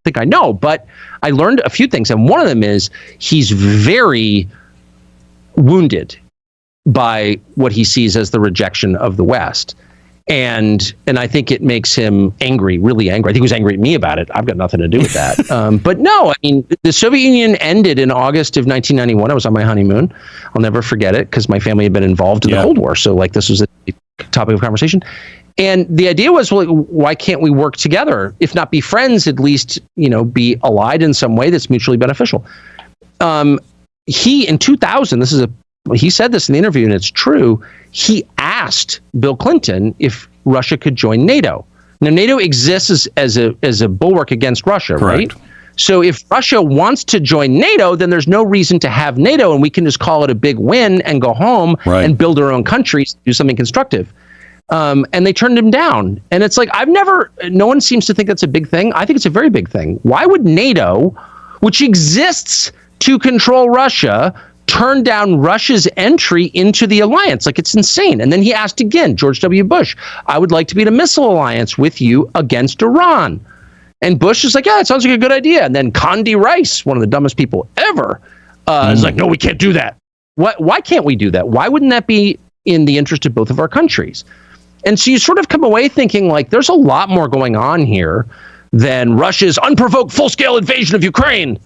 think I know, but I learned a few things. And one of them is he's very wounded by what he sees as the rejection of the West. And I think it makes him angry, really angry. I think he was angry at me about it. I've got nothing to do with that. But no, I mean, the Soviet Union ended in August of 1991. I was on my honeymoon. I'll never forget it because my family had been involved in the Cold War. So like this was a topic of conversation. And the idea was, well, why can't we work together? If not be friends, at least, be allied in some way that's mutually beneficial. He, in 2000, he said this in the interview, and it's true. He asked Bill Clinton if Russia could join NATO. Now, NATO exists as a bulwark against Russia, Correct. right? So if Russia wants to join NATO, then there's no reason to have NATO, and we can just call it a big win and go home and build our own countries, do something constructive. And they turned him down. And it's like, no one seems to think that's a big thing. I think it's a very big thing. Why would NATO, which exists to control Russia, turn down Russia's entry into the alliance? Like, it's insane. And then he asked again, George W. Bush, I would like to be in a missile alliance with you against Iran. And Bush is like, yeah, it sounds like a good idea. And then Condi Rice, one of the dumbest people ever, is like, no, we can't do that. Why can't we do that? Why wouldn't that be in the interest of both of our countries? And so you sort of come away thinking like there's a lot more going on here than Russia's unprovoked full-scale invasion of Ukraine.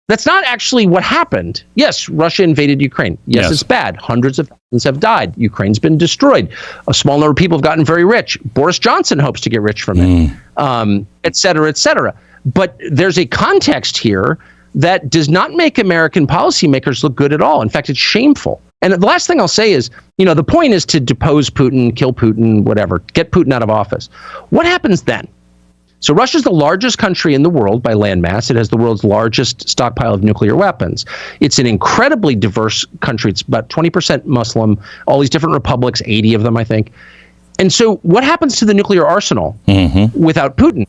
That's not actually what happened. Yes, Russia invaded Ukraine. Yes, it's bad. Hundreds of thousands have died. Ukraine's been destroyed. A small number of people have gotten very rich. Boris Johnson hopes to get rich from it, et cetera, et cetera. But there's a context here that does not make American policymakers look good at all. In fact, it's shameful. And the last thing I'll say is, the point is to depose Putin, kill Putin, whatever, get Putin out of office. What happens then? So Russia's the largest country in the world by landmass. It has the world's largest stockpile of nuclear weapons. It's an incredibly diverse country. It's about 20% Muslim, all these different republics, 80 of them, I think. And so what happens to the nuclear arsenal without Putin?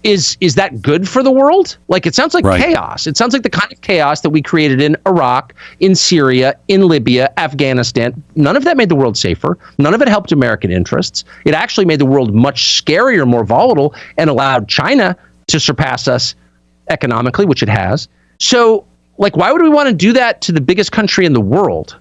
Is that good for the world? Like, it sounds like chaos. It sounds like the kind of chaos that we created in Iraq, in Syria, in Libya, Afghanistan. None of that made the world safer. None of it helped American interests. It actually made the world much scarier, more volatile, and allowed China to surpass us economically, which it has. So, like, why would we want to do that to the biggest country in the world?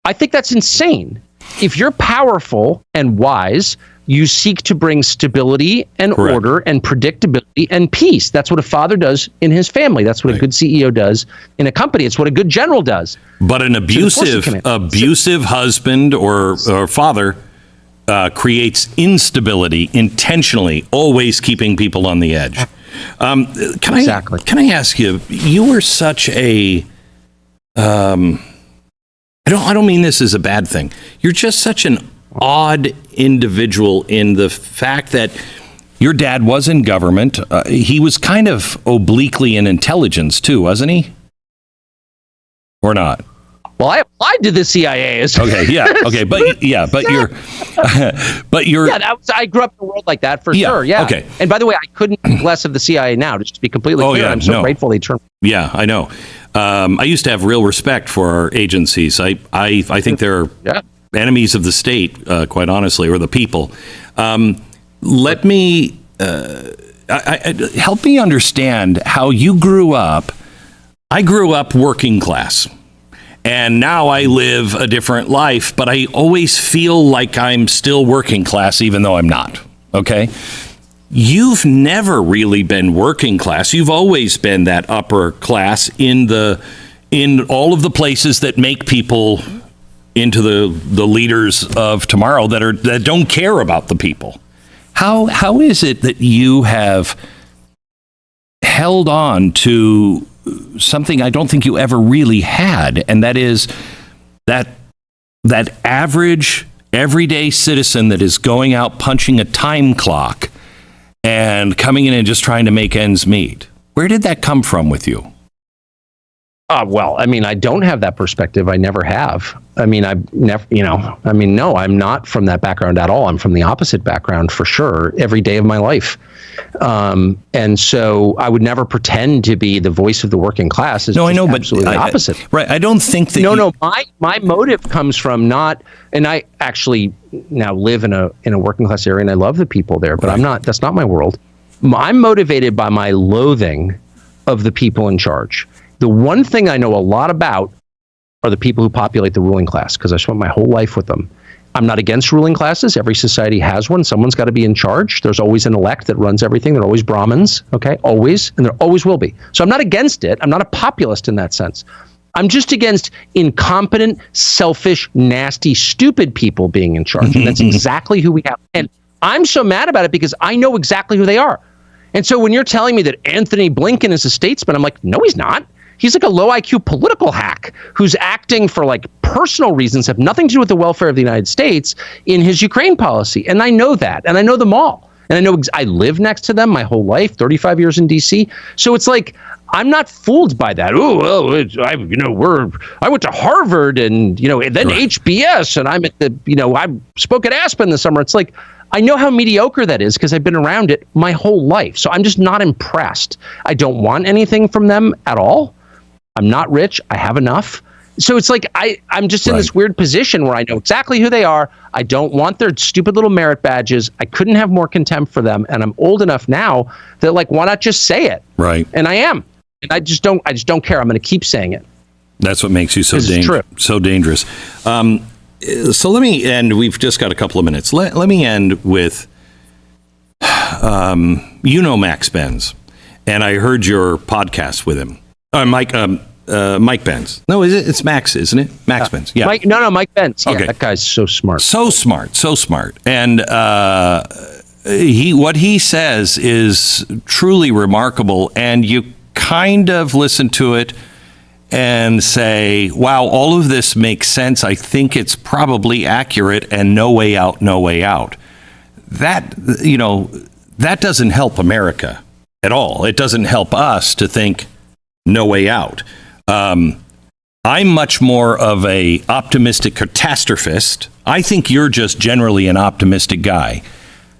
I think that's insane. If you're powerful and wise, you seek to bring stability and order and predictability and peace. That's what a father does in his family. That's what a good CEO does in a company. It's what a good general does. But an abusive husband or father creates instability intentionally, always keeping people on the edge. Can I ask you? You were such a. I don't mean this as a bad thing. You're just such an odd individual in the fact that your dad was in government. He was kind of obliquely in intelligence too, wasn't he? Or not? Well, I applied to the CIA. Okay, but you're, I grew up in a world like that for sure. Yeah. Okay. And by the way, I couldn't think less of the CIA now. Just to be completely clear, I'm so grateful they turned. Yeah, I know. I used to have real respect for our agencies. I think they're enemies of the state, quite honestly, or the people. Let me help me understand how you grew up. I grew up working class, and now I live a different life, but I always feel like I'm still working class, even though I'm not. Okay? You've never really been working class. You've always been that upper class in all of the places that make people into the leaders of tomorrow that don't care about the people. How is it that you have held on to something I don't think you ever really had, and that is that average everyday citizen that is going out punching a time clock and coming in and just trying to make ends meet? Where did that come from with you? Well, I mean, I don't have that perspective. I never have. I mean, I've never, no, I'm not from that background at all. I'm from the opposite background for sure, every day of my life. And so I would never pretend to be the voice of the working class. No, I know, but absolutely the opposite. Right. I don't think that. No. My motive comes from not, and I actually now live in a working class area, and I love the people there, but I'm not. That's not my world. I'm motivated by my loathing of the people in charge. The one thing I know a lot about are the people who populate the ruling class, because I spent my whole life with them. I'm not against ruling classes. Every society has one. Someone's got to be in charge. There's always an elect that runs everything. There are always Brahmins, okay? Always. And there always will be. So I'm not against it. I'm not a populist in that sense. I'm just against incompetent, selfish, nasty, stupid people being in charge. And that's exactly who we have. And I'm so mad about it because I know exactly who they are. And so when you're telling me that Anthony Blinken is a statesman, I'm like, no, he's not. He's like a low IQ political hack who's acting for like personal reasons, have nothing to do with the welfare of the United States in his Ukraine policy. And I know that, and I know them all. And I know I live next to them my whole life, 35 years in DC. So it's like, I'm not fooled by that. Oh, well, I went to Harvard and, and then HBS and I'm at I spoke at Aspen this summer. It's like, I know how mediocre that is because I've been around it my whole life. So I'm just not impressed. I don't want anything from them at all. I'm not rich. I have enough. So it's like I'm just in this weird position where I know exactly who they are. I don't want their stupid little merit badges. I couldn't have more contempt for them. And I'm old enough now that why not just say it? Right. And I am. And I just don't care. I'm going to keep saying it. That's what makes you so dangerous. So let me end. We've just got a couple of minutes. Let me end with, Max Benz. And I heard your podcast with him. Mike Benz. No, it's Max, isn't it? Max Benz. Yeah. Mike Benz. Yeah, okay. That guy's so smart. So smart. And what he says is truly remarkable. And you kind of listen to it and say, wow, all of this makes sense. I think it's probably accurate and no way out. That, that doesn't help America at all. It doesn't help us to think no way out. I'm much more of a optimistic catastrophist. I think you're just generally an optimistic guy.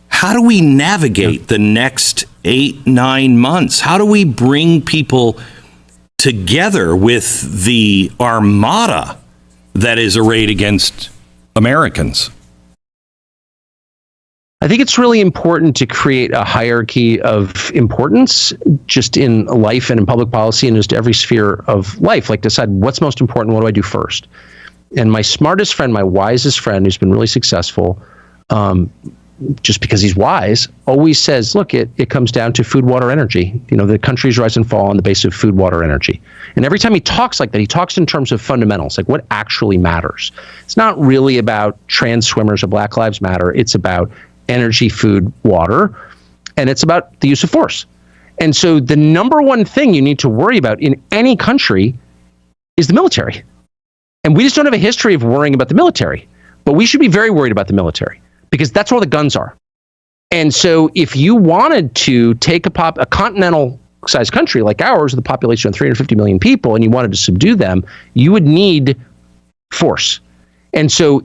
How do we navigate the next 8-9 months? How do we bring people together with the armada that is arrayed against Americans? I think it's really important to create a hierarchy of importance just in life and in public policy and just every sphere of life. Decide what's most important, what do I do first? And my smartest friend, my wisest friend, who's been really successful, just because he's wise, always says, look, it comes down to food, water, energy. The countries rise and fall on the basis of food, water, energy. And every time he talks like that, he talks in terms of fundamentals, like what actually matters. It's not really about trans swimmers or Black Lives Matter. It's about energy, food, water, and it's about the use of force. And so the number one thing you need to worry about in any country is the military. And we just don't have a history of worrying about the military, but we should be very worried about the military because that's where all the guns are. And so if you wanted to take a continental sized country like ours with a population of 350 million people and you wanted to subdue them, you would need force. And so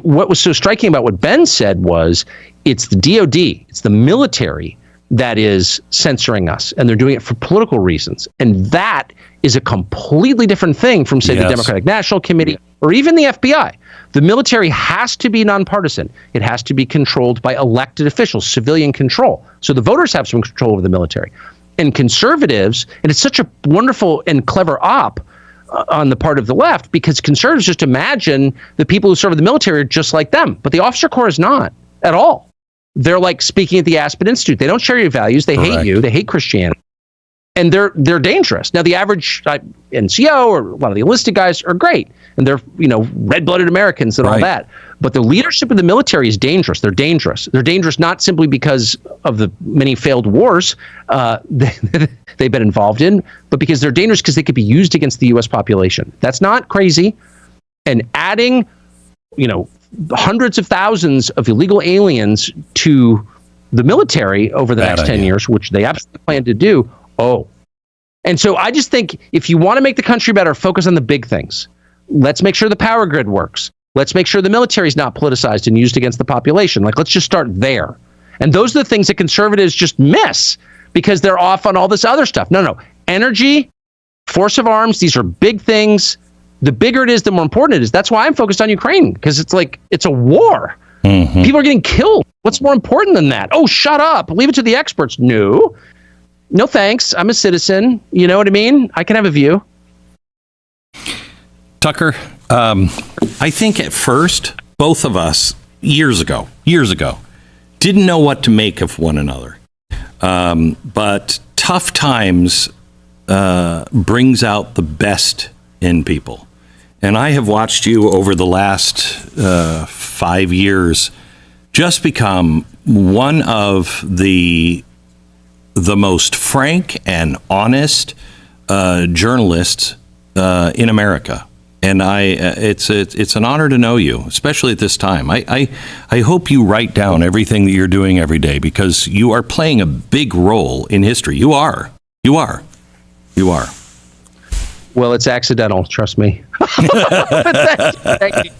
what was so striking about what Ben said was it's the DOD, it's the military that is censoring us, and they're doing it for political reasons. And that is a completely different thing from, say, the Democratic National Committee or even the FBI. The military has to be nonpartisan. It has to be controlled by elected officials, civilian control. So the voters have some control over the military. And conservatives, and it's such a wonderful and clever op on the part of the left, because conservatives just imagine the people who serve in the military are just like them. But the officer corps is not at all. They're like speaking at the Aspen Institute. They don't share your values. They hate you. They hate Christianity. And they're dangerous. Now, the average NCO or a lot of the enlisted guys are great. And they're, red-blooded Americans and all that. But the leadership of the military is dangerous. They're dangerous. They're dangerous not simply because of the many failed wars they've been involved in, but because they're dangerous because they could be used against the U.S. population. That's not crazy. And adding, hundreds of thousands of illegal aliens to the military over the next 10 years, which they absolutely plan to do. And so I just think if you want to make the country better, focus on the big things. Let's make sure the power grid works. Let's make sure the military is not politicized and used against the population. Let's just start there. And those are the things that conservatives just miss because they're off on all this other stuff. No. Energy, force of arms, these are big things. The bigger it is, the more important it is. That's why I'm focused on Ukraine, because it's a war. People are getting killed. What's more important than that? Oh, shut up. Leave it to the experts. No, thanks. I'm a citizen. You know what I mean? I can have a view. Tucker, I think at first, both of us, years ago, didn't know what to make of one another. But tough times brings out the best in people. And I have watched you over the last 5 years just become one of the most frank and honest journalists in America. And it's an honor to know you, especially at this time. I hope you write down everything that you're doing every day, because you are playing a big role in history. You are. Well, it's accidental. Trust me. Thank you.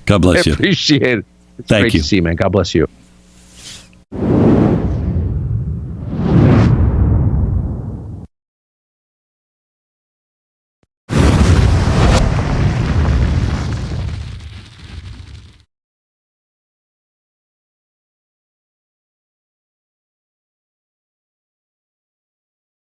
God bless you. I appreciate it. It's Thank great you. to see you, man. God bless you.